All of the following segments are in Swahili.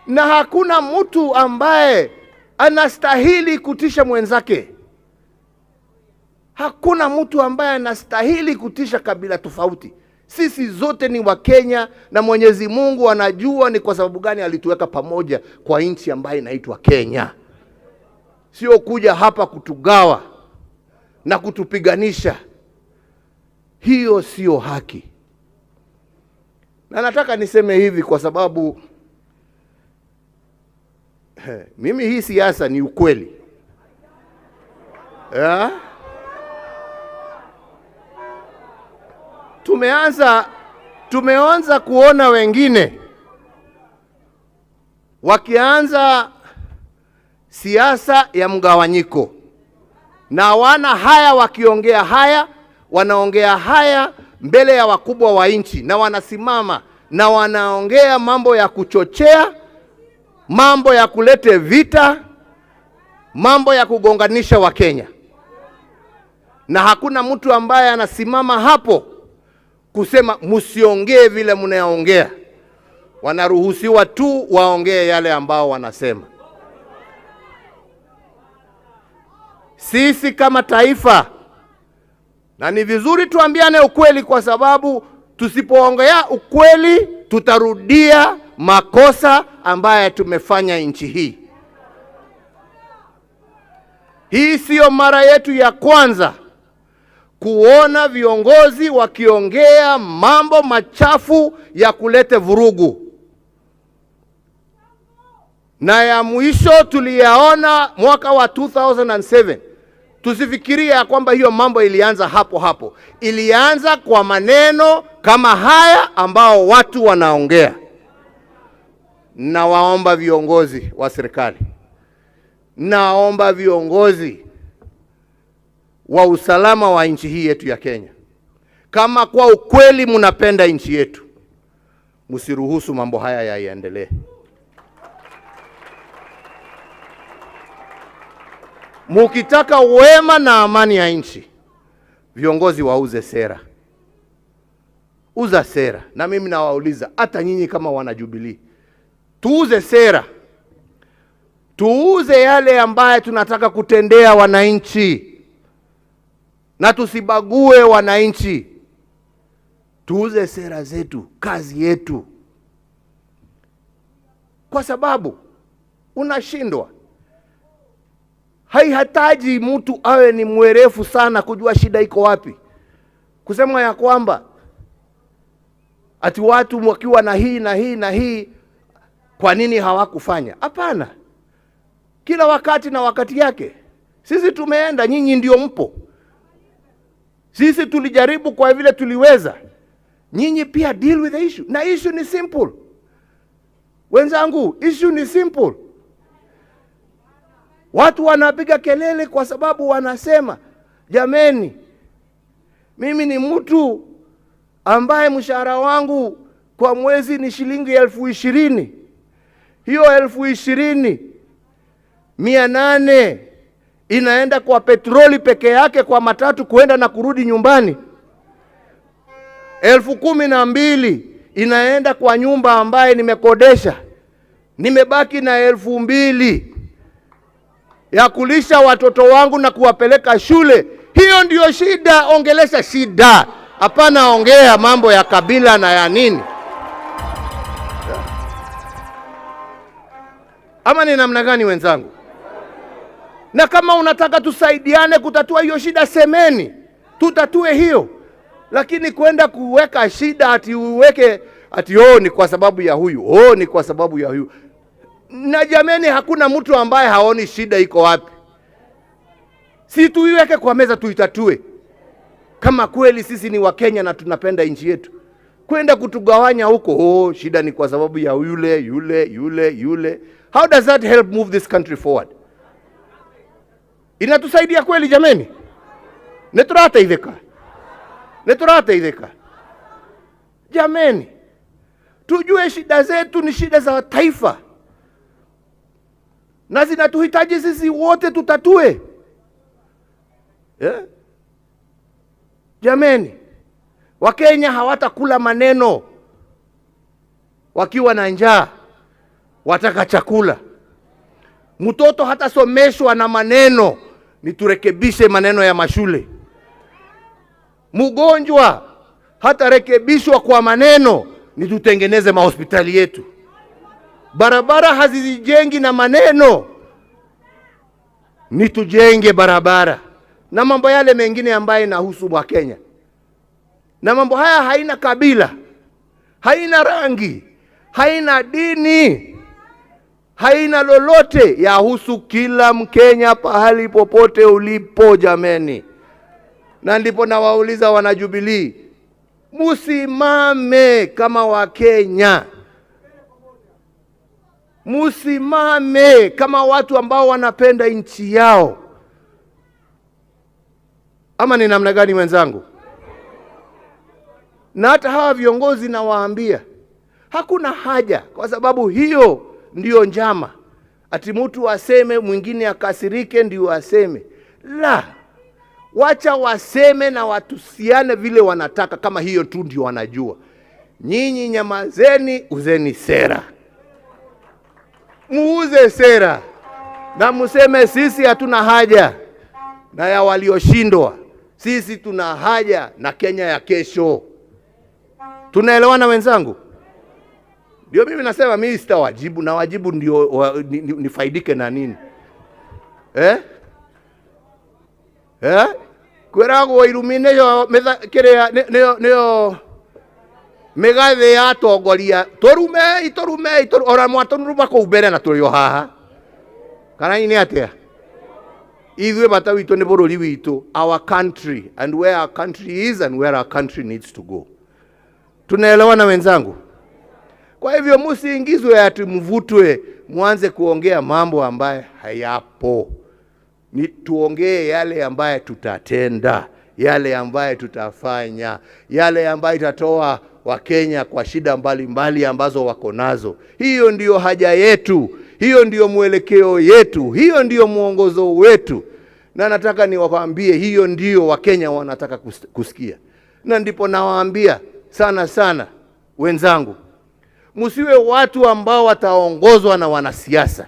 Na hakuna mtu ambaye anastahili kutisha mwenzake. Hakuna mtu ambaye anastahili kutisha kabila tofauti. Sisi zote ni Wakenya, na Mwenyezi Mungu anajua ni kwa sababu gani alituweka pamoja kwa nchi ambayo inaitwa Kenya. Sio kuja hapa kutugawa na kutupiganisha. Hiyo sio haki. Na nataka niseme hivi kwa sababu mimi hii siasa ni ukweli. Tumeanza kuona wengine wakianza siasa ya mgawanyiko, na wana haya wakiongea haya, wanaongea haya mbele ya wakubwa wa nchi, na wanasimama na wanaongea mambo ya kuchochea, mambo ya kulete vita, mambo ya kugonganisha Wakenya. Na hakuna mtu ambaye anasimama hapo kusema msiongee vile mnaongea. Wanaruhusiwa tu waongee yale ambao wanasema. Sisi kama taifa, na ni vizuri tuambiane ukweli, kwa sababu tusipoongea ukweli tutarudia makosa ambaye tumefanya nchi hii. Hii sio mara yetu ya kwanza kuona viongozi wakiongea mambo machafu ya kulete vurugu. Na ya mwisho tuliyaona mwaka wa 2007. Tusifikiria kwamba hiyo mambo ilianza hapo hapo. Ilianza kwa maneno kama haya ambao watu wanaongea. Na waomba viongozi wa serikali, naomba viongozi wa usalama wa nchi hii yetu ya Kenya, kama kwa ukweli mnapenda nchi yetu, msiruhusu mambo haya yaendelee. Mukitaka wema na amani ya nchi, viongozi wauze sera. Uza sera. Na mimi nawauliza, hata nyinyi kama wana Jubilee, tuuze sera. Tuuze yale ambaye tunataka kutendea wananchi, na tusibague wananchi. Tuuze sera zetu, kazi yetu. Kwa sababu unashindwa. Haihitaji mtu awe ni mwerefu sana kujua shida iko wapi. Kusema ya kwamba ati watu wakiwa na hii na hii na hii, kwa nini hawakufanya? Hapana. Kila wakati na wakati yake. Sisi tumeenda, nyinyi ndio mpo. Sisi tulijaribu kwa vile tuliweza. Nyinyi pia deal with the issue. Na issue ni simple. Wenzangu, issue ni simple. Watu wanapiga kelele kwa sababu wanasema, jameni, mimi ni mtu ambaye mshahara wangu kwa mwezi ni shilingi 20,000. Hiyo 20,800 inaenda kwa petroli peke yake kwa matatu kuenda na kurudi nyumbani. 12,000 inaenda kwa nyumba ambaye nimekodesha. Nimebaki na 2,000 ya kulisha watoto wangu na kuwapeleka shule. Hiyo ndiyo shida. Ongelesha shida. Hapana ongea mambo ya kabila na ya nini. Ama ni namna gani wenzangu? Na kama unataka tusaidiane kutatua hiyo shida, semeni, tutatue hiyo. Lakini kwenda kuweka shida ati uweke ati ni kwa sababu ya huyu, ni kwa sababu ya huyu. Na jameni, hakuna mtu ambaye haoni shida iko wapi. Si tuiweke kwa meza tuitatue. Kama kweli sisi ni Wakenya na tunapenda nchi yetu. Kwenda kutugawanya huko, shida ni kwa sababu ya yule. How does that help move this country forward? Inatusaidia kweli jameni? Neturata idheka. Jameni, tujue shida zetu ni shida za taifa. Na zinatuhitaji sisi wote tutatue. Jameni, Wakenya hawatakula maneno wakiwa na njaa. wataka chakula. Mtoto hatasomeshwa na maneno, ni turekebishe maneno ya mashule. Mgonjwa hatarekebishwa kwa maneno, ni tutengeneze mahospitali yetu. Barabara hazijengi na maneno, ni tujenge barabara. Na mambo yale mengine ambayo inahusu wa Kenya. Na mambo haya haina kabila, haina rangi, haina dini, haina lolote, yahusu kila Mkenya pahali popote ulipo jameni. Na ndipo nawauliza wana Jubilee, musimame kama Wakenya. Musimame kama watu ambao wanapenda nchi yao. Ama ni namna gani wenzangu? Na hata hawa viongozi nawaambia, hakuna haja, kwa sababu hiyo ndiyo njama. Ati mtu aseme mwingine akasirike ndio aseme. La, wacha waseme na watusiane vile wanataka, kama hiyo tu ndio wanajua. Nyinyi nyamazeni, uzeni sera. Muuze sera na museme sisi hatuna haja na ya walioshindwa. Sisi tuna haja na Kenya ya kesho. Tunaelewana wenzangu? Ndio mimi nasema mimi sitawajibu, na wajibu ndio nifaidike na nini? Kwerago illumination metha kirea neo megathe ya tongoria torume ora mwatonuru ko ubere na turi haha kana ini atia ithuĩ bata witũ nĩ bũrũri witũ, our country, and where our country is and where our country needs to go. Tunaelewana wenzangu? Kwa hivyo msiingizwe ati mvutwe mwanze kuongea mambo ambaye hayapo. Ni tuongee yale ambaye tutatenda, yale ambaye tutafanya, yale ambaye itatoa Wakenya kwa shida mbalimbali ambazo wako nazo. Hiyo ndiyo haja yetu, hiyo ndiyo mwelekeo yetu, hiyo ndiyo mwongozo wetu. Na nataka niwaambie hiyo ndiyo Wakenya wanataka kusikia. Na ndipo nawaambia sana sana wenzangu, msiwe watu ambao wataongozwa na wanasiasa.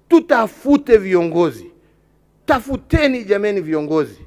Tutafute viongozi. Tafuteni jameni viongozi.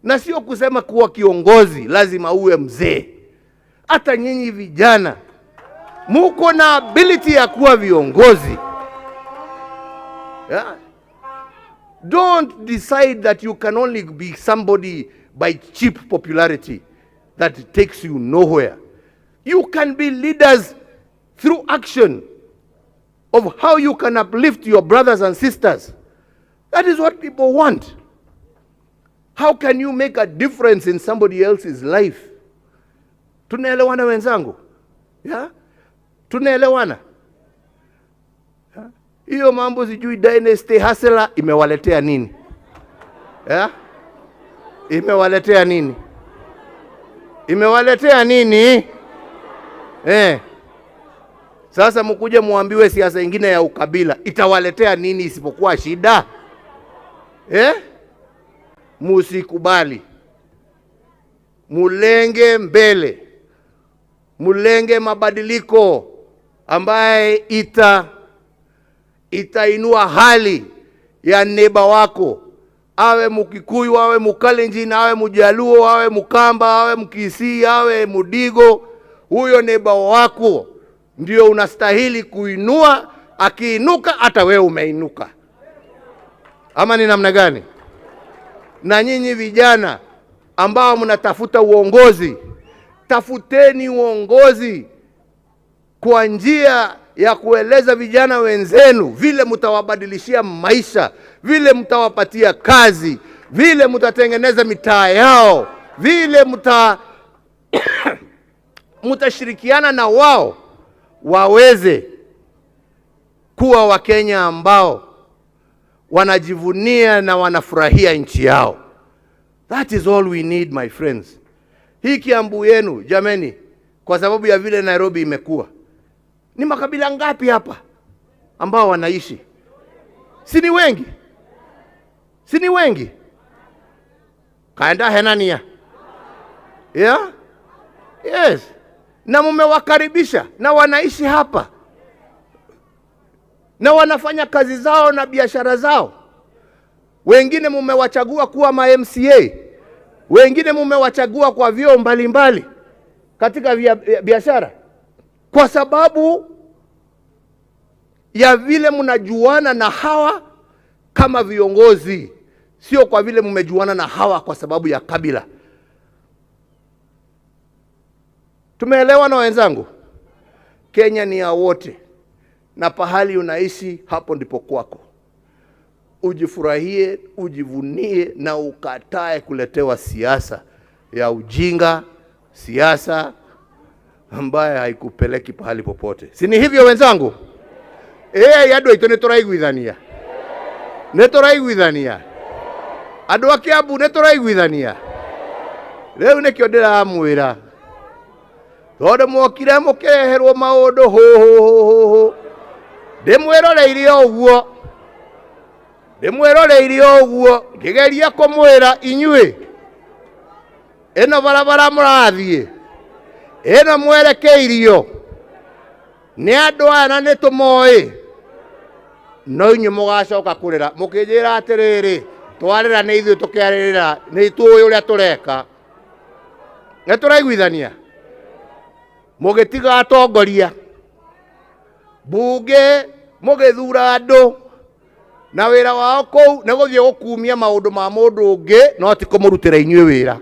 Na sio kusema kuwa kiongozi lazima uwe mzee. Hata nyinyi vijana muko na ability ya kuwa viongozi. Yeah. Don't decide that you can only be somebody by cheap popularity that takes you nowhere. You can be leaders through action of how you can uplift your brothers and sisters. That is what people want. How can you make a difference in somebody else's life? Tunaelewana wenzangu? Yeah? Tunaelewana? Yeah? Hiyo mambo sijui dynasty hustler imewaletea nini? Yeah? Imewaletea nini? Imewaletea nini? Sasa mkuje muambiwe siasa nyingine ya ukabila itawaletea nini isipokuwa shida? Musikubali. Mulenge mbele. Mulenge mabadiliko ambaye itainua hali ya neighbor wako. Awe Mkikuyu, awe Mkalenjin, awe Mjaluo, awe Mkamba, awe Mkisii, awe Mudigo. Huyo neighbor wako ndio unastahili kuinua. Akiinuka hata wewe umeinuka. Ama ni namna gani? Na nyinyi vijana ambao mnatafuta uongozi, tafuteni uongozi kwa njia ya kueleza vijana wenzenu vile mtawabadilishia maisha, vile mtawapatia kazi, vile mtatengeneza mitaa yao, vile mtashirikiana na wao waweze kuwa Wakenya ambao wanajivunia na wanafurahia nchi yao. That is all we need, my friends. Hii Kiambu yenu jameni, kwa sababu ya vile Nairobi imekuwa, ni makabila ngapi hapa ambao wanaishi? Si ni wengi? Si ni wengi? Kaenda henania? Yeah? Yes. Na mumewakaribisha na wanaishi hapa. na wanafanya kazi zao na biashara zao. Wengine mumewachagua kuwa ma MCA, wengine mumewachagua kwa vyeo mbalimbali katika biashara, kwa sababu ya vile mnajuana na hawa kama viongozi, sio kwa vile mmejuana na hawa kwa sababu ya kabila. Tumeelewa na wenzangu? Kenya ni ya wote, na pahali unaishi hapo ndipo kwako. Ujifurahie, ujivunie na ukatae kuletewa siasa ya ujinga, siasa ambaye haikupeleki pahali popote. Si ni hivyo wenzangu? Yadu ito nituraiguithania. Nituraiguithania. Andu a Kiambu nituraiguithania. Riu nikio ndiramwira. Tondu mokire mukeherwo maundu ho. Ndimwiroreire uguo. Ngigeria kumwira inyui. Eno barabara murathie. Eno mwerekeirio. Ni andu aya na nitumoi. No inyu mugacoka kurira mukijira atiriri twarira ni ithu tukiaririra ni tuuyu uria tureka. Nituraiguithania. Mugitiga atongoria bunge mugithura andu na wira wao kou ni guthie gukumia maundu ma mundu ungi no ti kumurutira inyui wira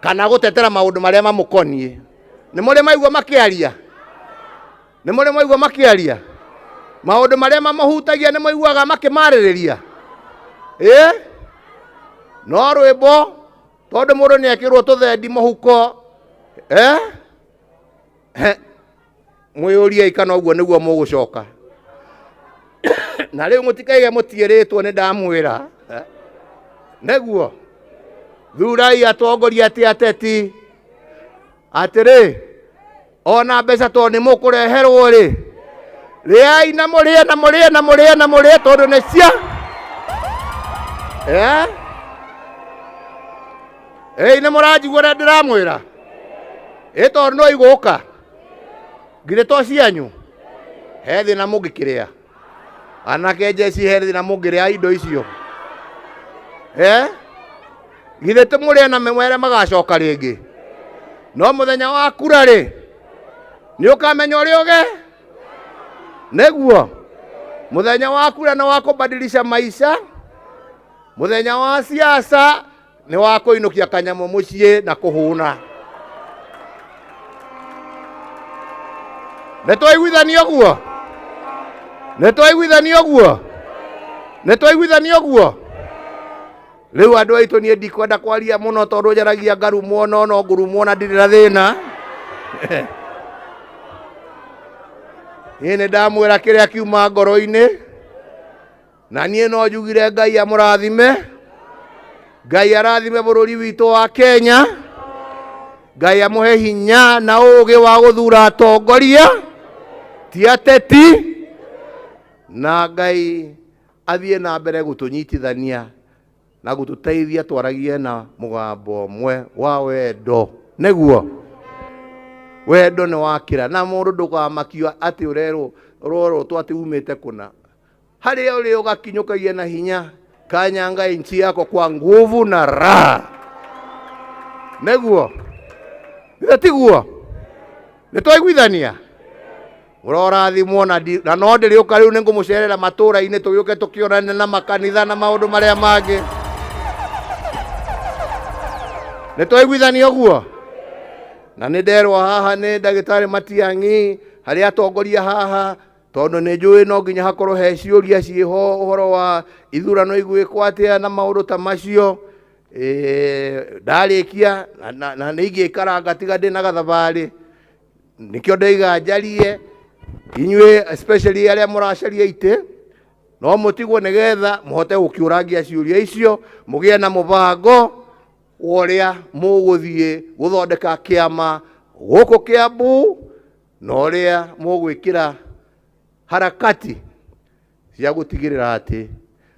kana gutetera maundu maria mamukonie. Ni muri maigua makiaria? Ni muri maigua makiaria? Maundu maria mamahutagia ni maiguaga makimaririria? No rwimbo tondu mundu ni ekirwo tuthendi muhuko mwiyuria ikana uguo niguo mugucoka. Na riu mutikaige mutieritwo ni ndamwira neguo thurai atongoria ati ateti atiri ona mbeca to ni mukureherwo ri riai na murie tondu ni cia ni muranjigua ndiramwira tondu no iguka ngire to cianyu he thina mungikiria anake jeci he thina mungiria indo icio githe tumuria na memwere magacoka ringi no muthenya wa kura ri ni ukamenya uri uge neguo muthenya wa kura na wa kubadilisha maisha. Muthenya wa siasa ni wa kuinukia kanyamu mucii na kuhuna. Nitwaiguithania guo. Riu andu aitu nie ndikwenda kwaria muno tondu njaragia ngarumwo no ngurumwo na ndiri na thina. Ni ndamwira kiria kiuma ngoro-ini na nie no njugire Ngai amurathime. Ngai arathime bururi witu wa Kenya. Ngai amuhe hinya na ugi wa guthura atongoria ti ateti, na Ngai athie na mbere gutunyitithania na gututeithia twaragie na mugambo mwe wa wendo. Neguo wendo ni wakira na mundu ndukamakio ati urero roro twati umite kuna haria uri ugakinyukagia na hinya kanyanga inchi yako kwa nguvu na raha. Neguo tiguo nitwaiguithania murorathimwo na no ndiriuka riu ningumucerera matura-ini tugiuke tukionane na makanitha na maundu maria mangi. Nitwaiguithania guo na ninderwo haha ni Ndagitari Matiang'i haria atongoria haha tondu ni njui no nginya hakorwo he ciuria ciho uhoro wa ithurano igwikwo atia na maundu ta macio. Ndarikia na ningikaranga tiga ndina gathabari nikio ndaiga njarie inyui especially aria muracaria ite no mutigwo nigetha muhote gukiurangia ciuria icio mugie na mubango uria muguthie guthondeka kiama guku Kiambu na uria mugwikira harakati cia gutigirira ati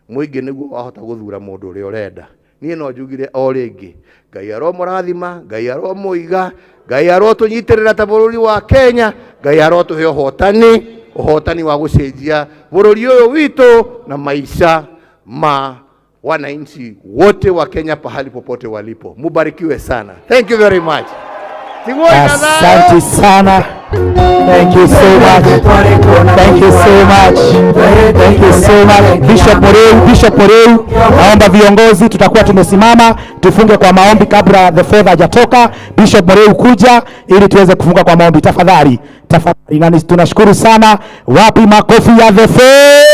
muingi niguo wahota guthura mundu uria urenda. Nie no njugire o ringi Ngai aro murathima, Ngai aro muiga, Ngai aro tunyitirira ta bururi wa Kenya, Ngai aro tuhe hotani. uhotani wa gucenjia bururi uyu witu na maisha ma wananchi wote wa Kenya pahali popote walipo. Mubarikiwe sana. Thank you very much. Asante sana. Thank you so much. Thank you so much. Thank you so much. Bishop Moreu, naomba viongozi tutakuwa tumesimama tufunge kwa maombi kabla the fourth hajatoka. Bishop Moreu kuja ili tuweze kufunga kwa maombi tafadhali. Tafadhali, na tunashukuru sana. Wapi makofi ya the fourth?